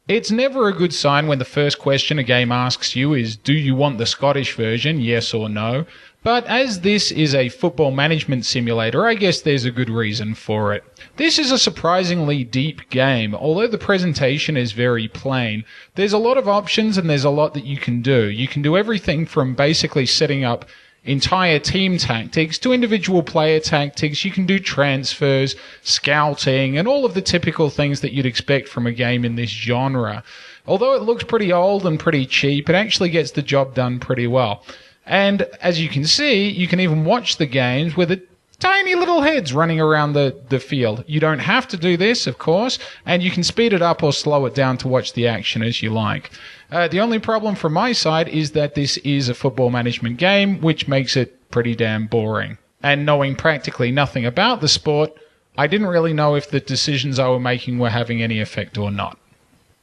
It's never a good sign when the first question a game asks you is, do you want the Scottish version, yes or no? But as this is a football management simulator, I guess there's a good reason for it. This is a surprisingly deep game. Although the presentation is very plain, there's a lot of options and there's a lot that you can do. You can do everything from basically setting up entire team tactics to individual player tactics. You can do transfers, scouting, and all of the typical things that you'd expect from a game in this genre. Although it looks pretty old and pretty cheap, it actually gets the job done pretty well. And as you can see, you can even watch the games with the tiny little heads running around the field. You don't have to do this, of course, and you can speed it up or slow it down to watch the action as you like. The only problem from my side is that this is a football management game, which makes it pretty damn boring. And knowing practically nothing about the sport, I didn't really know if the decisions I were making were having any effect or not.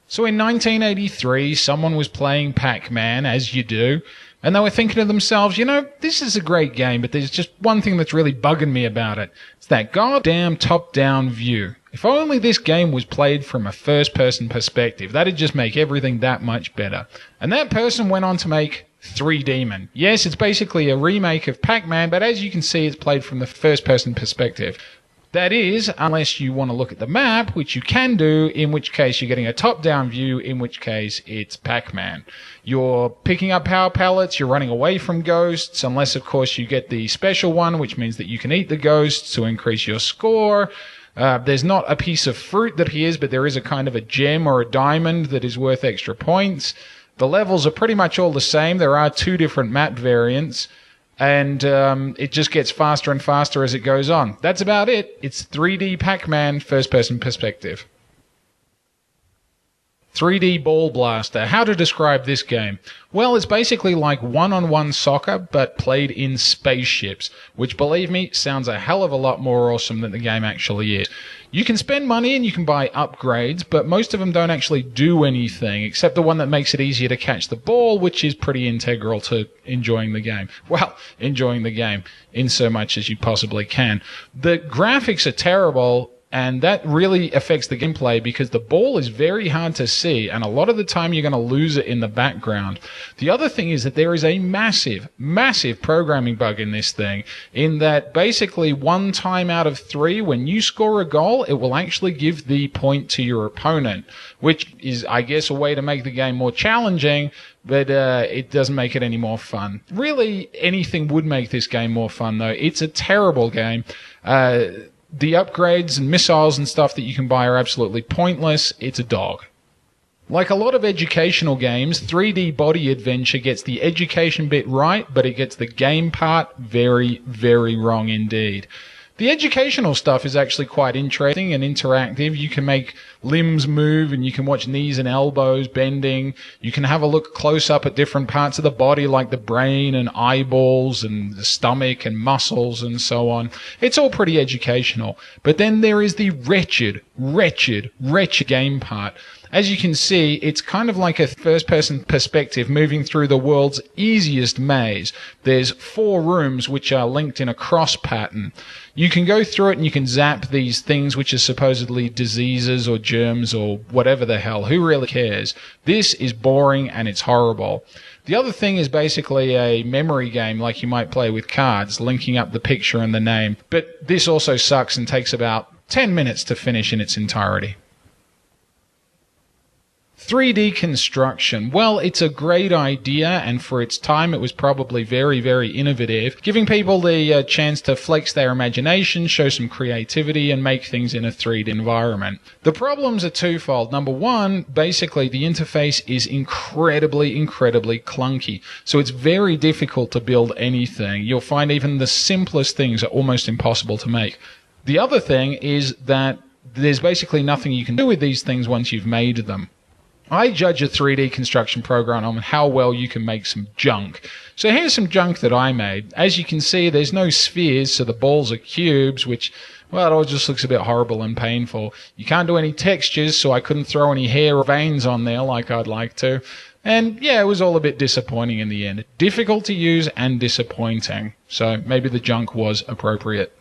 So in 1983, someone was playing Pac-Man, as you do, and they were thinking to themselves, this is a great game, but there's just one thing that's really bugging me about it. It's that goddamn top-down view. If only this game was played from a first-person perspective, that'd just make everything that much better. And that person went on to make 3Demon. Yes, it's basically a remake of Pac-Man, but as you can see, it's played from the first-person perspective. That is, unless you want to look at the map, which you can do, in which case you're getting a top-down view, in which case it's Pac-Man. You're picking up power pellets, you're running away from ghosts, unless, of course, you get the special one, which means that you can eat the ghosts to increase your score. There's not a piece of fruit that he is, but there is a kind of a gem or a diamond that is worth extra points. The levels are pretty much all the same. There are 2 different map variants. And it just gets faster and faster as it goes on. That's about it. It's 3D Pac-Man first-person perspective. 3D Ball Blaster. How to describe this game? Well, it's basically like one-on-one soccer, but played in spaceships, which, believe me, sounds a hell of a lot more awesome than the game actually is. You can spend money and you can buy upgrades, but most of them don't actually do anything, except the one that makes it easier to catch the ball, which is pretty integral to enjoying the game. Well, enjoying the game in so much as you possibly can. The graphics are terrible, and that really affects the gameplay because the ball is very hard to see, and a lot of the time you're going to lose it in the background. The other thing is that there is a massive, massive programming bug in this thing, in that basically 1 time out of 3, when you score a goal, it will actually give the point to your opponent, which is, I guess, a way to make the game more challenging, but it doesn't make it any more fun. Really, anything would make this game more fun, though. It's a terrible game. The upgrades and missiles and stuff that you can buy are absolutely pointless. It's a dog. Like a lot of educational games, 3D Body Adventure gets the education bit right, but it gets the game part very, very wrong indeed. The educational stuff is actually quite interesting and interactive. You can make limbs move and you can watch knees and elbows bending. You can have a look close up at different parts of the body like the brain and eyeballs and the stomach and muscles and so on. It's all pretty educational. But then there is the wretched game part. As you can see, it's kind of like a first-person perspective moving through the world's easiest maze. There's 4 rooms which are linked in a cross pattern. You can go through it and you can zap these things which are supposedly diseases or germs or whatever the hell. Who really cares? This is boring and it's horrible. The other thing is basically a memory game like you might play with cards, linking up the picture and the name. But this also sucks and takes about 10 minutes to finish in its entirety. 3D construction. Well, it's a great idea, and for its time it was probably very, very innovative, giving people the chance to flex their imagination, show some creativity, and make things in a 3D environment. The problems are twofold. Number one, basically the interface is incredibly clunky, so it's very difficult to build anything. You'll find even the simplest things are almost impossible to make. The other thing is that there's basically nothing you can do with these things once you've made them. I judge a 3D construction program on how well you can make some junk. So here's some junk that I made. As you can see, there's no spheres, so the balls are cubes, which, well, it all just looks a bit horrible and painful. You can't do any textures, so I couldn't throw any hair or veins on there like I'd like to. And yeah, it was all a bit disappointing in the end. Difficult to use and disappointing. So maybe the junk was appropriate.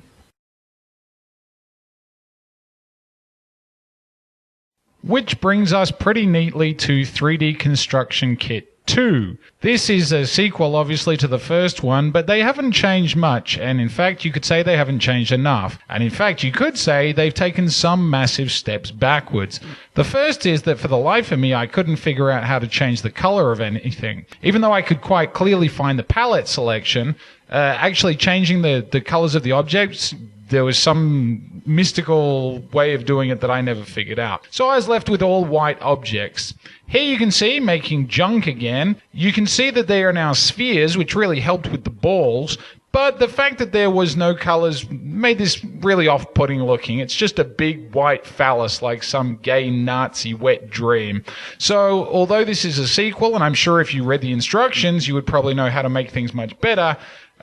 Which brings us pretty neatly to 3D Construction Kit 2. This is a sequel, obviously, to the first one, but they haven't changed much, and in fact, you could say they haven't changed enough. And in fact, you could say they've taken some massive steps backwards. The first is that for the life of me, I couldn't figure out how to change the color of anything. Even though I could quite clearly find the palette selection, actually changing the colors of the objects, there was some mystical way of doing it that I never figured out. So I was left with all white objects. Here you can see, making junk again, you can see that they are now spheres, which really helped with the balls, but the fact that there was no colors made this really off-putting looking. It's just a big white phallus like some gay Nazi wet dream. So, although this is a sequel, and I'm sure if you read the instructions, you would probably know how to make things much better,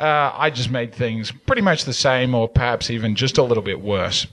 I just made things pretty much the same, or perhaps even just a little bit worse.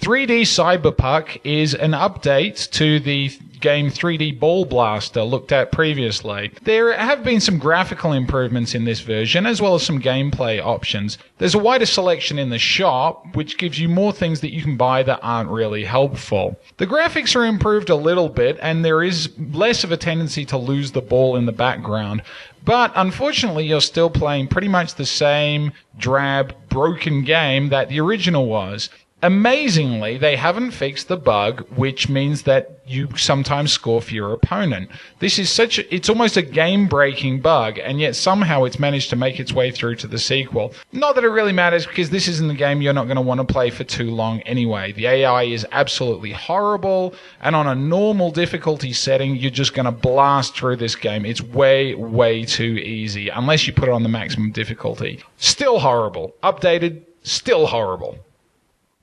3D Cyberpuck is an update to the game 3D Ball Blaster looked at previously. There have been some graphical improvements in this version, as well as some gameplay options. There's a wider selection in the shop, which gives you more things that you can buy that aren't really helpful. The graphics are improved a little bit, and there is less of a tendency to lose the ball in the background. But unfortunately, you're still playing pretty much the same drab, broken game that the original was. Amazingly, they haven't fixed the bug, which means that you sometimes score for your opponent. This is it's almost a game-breaking bug, and yet somehow it's managed to make its way through to the sequel. Not that it really matters, because this isn't the game you're not going to want to play for too long anyway. The AI is absolutely horrible, and on a normal difficulty setting, you're just going to blast through this game. It's way, way too easy, unless you put it on the maximum difficulty. Still horrible. Updated, still horrible.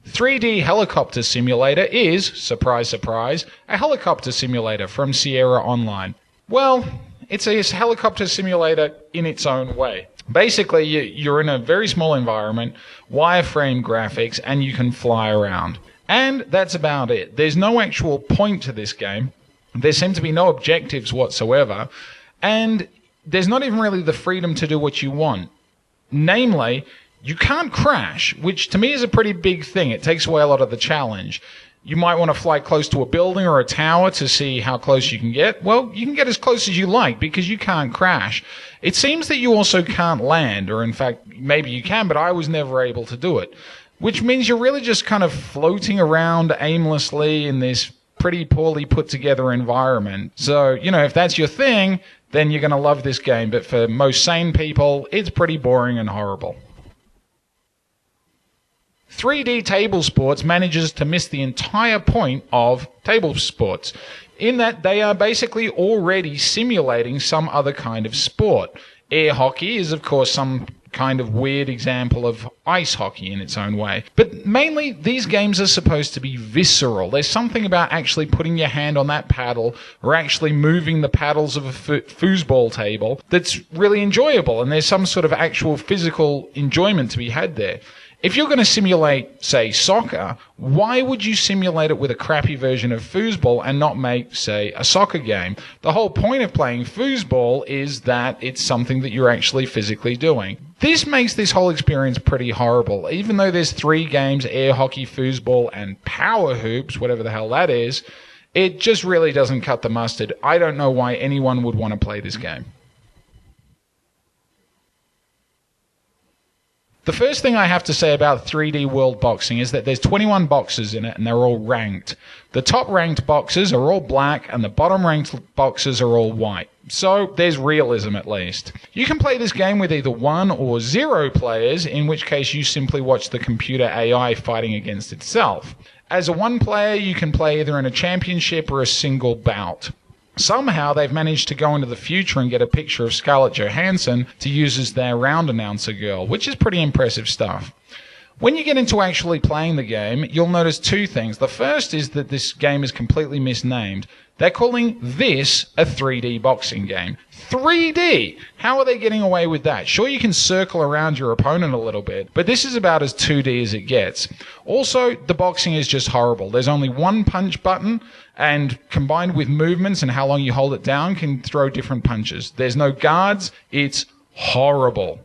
3D Helicopter Simulator is, surprise, surprise, a helicopter simulator from Sierra Online. Well, it's a helicopter simulator in its own way. Basically, you're in a very small environment, wireframe graphics, and you can fly around. And that's about it. There's no actual point to this game. There seem to be no objectives whatsoever. And there's not even really the freedom to do what you want. Namely, you can't crash, which to me is a pretty big thing. It takes away a lot of the challenge. You might want to fly close to a building or a tower to see how close you can get. Well, you can get as close as you like because you can't crash. It seems that you also can't land, or in fact, maybe you can, but I was never able to do it. Which means you're really just kind of floating around aimlessly in this pretty poorly put together environment. So, if that's your thing, then you're going to love this game. But for most sane people, it's pretty boring and horrible. 3D Table Sports manages to miss the entire point of table sports, in that they are basically already simulating some other kind of sport. Air hockey is, of course, some kind of weird example of ice hockey in its own way. But mainly, these games are supposed to be visceral. There's something about actually putting your hand on that paddle, or actually moving the paddles of a foosball table, that's really enjoyable, and there's some sort of actual physical enjoyment to be had there. If you're going to simulate, say, soccer, why would you simulate it with a crappy version of foosball and not make, say, a soccer game? The whole point of playing foosball is that it's something that you're actually physically doing. This makes this whole experience pretty horrible. Even though there's 3 games, air hockey, foosball, and power hoops, whatever the hell that is, it just really doesn't cut the mustard. I don't know why anyone would want to play this game. The first thing I have to say about 3D World Boxing is that there's 21 boxes in it, and they're all ranked. The top-ranked boxes are all black, and the bottom-ranked boxes are all white. So there's realism, at least. You can play this game with either 1 or 0 players, in which case you simply watch the computer AI fighting against itself. As a 1 player, you can play either in a championship or a single bout. Somehow they've managed to go into the future and get a picture of Scarlett Johansson to use as their round announcer girl, which is pretty impressive stuff. When you get into actually playing the game, you'll notice 2 things. The first is that this game is completely misnamed. They're calling this a 3D boxing game. 3D! How are they getting away with that? Sure, you can circle around your opponent a little bit, but this is about as 2D as it gets. Also, the boxing is just horrible. There's only 1 punch button, and combined with movements and how long you hold it down can throw different punches. There's no guards. It's horrible.